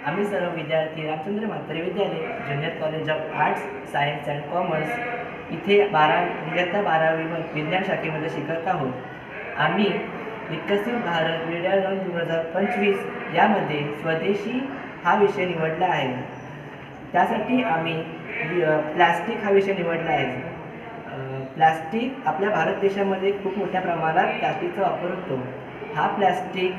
आम्ही सर्व विद्यार्थी रामचंद्र म्हात्रे विद्यालय junior college of arts science and commerce इथे इयत्ता 12वी विज्ञान शाखेमध्ये शिकत आहोत. आम्ही विकसित भारत मीडिया 2025 यामध्ये स्वदेशी हा विषय निवडला आहे. त्यासाठी आम्ही प्लास्टिक हा विषय निवडला आहे. प्लास्टिक आपल्या भारत देशामध्ये खूप मोठ्या प्रमाणात प्लास्टिकचा वापर होतो. हा प्लास्टिक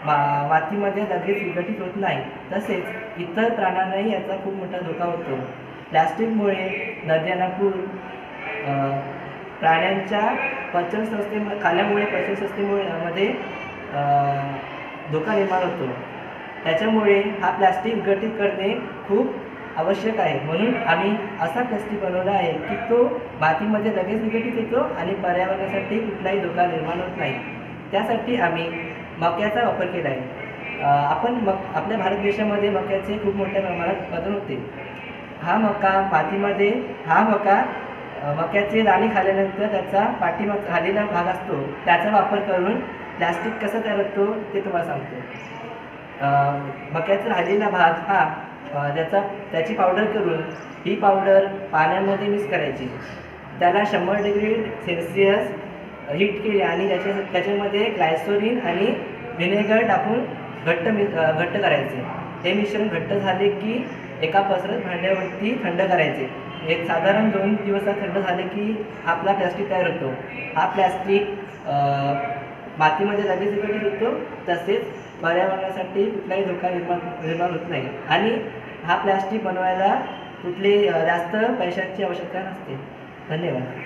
मातीमध्ये लगेच विघटित होत नाही, तसेच इतर प्राण्यांनाही याचा खूप मोठा धोका होतो. प्लास्टिकमुळे नद्यांना पूर, प्राण्यांच्या पचनसंस्थेमध्ये खाल्यामुळे पचनसंस्थेमध्ये धोका निर्माण होतो. त्याच्यामुळे हा प्लास्टिक विघटित करणे खूप आवश्यक आहे. म्हणून आम्ही असा प्लास्टिक बनवला आहे की तो मातीमध्ये लगेच विघटित होतो आणि पर्यावरणासाठी कुठलाही धोका निर्माण होत नाही. त्यासाठी आम्ही मक्याचा वापर केला आहे. आपल्या भारत देशामध्ये मक्याचे खूप मोठ्या प्रमाणात उत्पादन होते. हा मका मक्याचे दाणे खाल्ल्यानंतर त्याचा पाठीमागचा खालीला भाग असतो, त्याचा वापर करून प्लास्टिक कसं तयार होतो ते तुम्हाला सांगतो. मक्याचा राहिलेला भाग हा त्याची पावडर करून ही पावडर पाण्यामध्ये मिक्स करायची. त्याला 100 डिग्री सेल्सिअस हीट केली आणि त्याच्यामध्ये ग्लायसोरीन आणि व्हिनेगर टाकून घट्ट करायचे. हे मिश्रण घट्ट झाले की एका पसरट भांड्यावरती थंड करायचे. एक साधारण 2 दिवसात थंड झाले की आपला प्लास्टिक तयार होतो. हा प्लास्टिक मातीमध्ये लगेच विघटित होतो, तसेच पर्यावरणासाठी कुठलाही धोका निर्माण होत नाही आणि हा प्लास्टिक बनवायला कुठले जास्त पैशांची आवश्यकता नसते. धन्यवाद.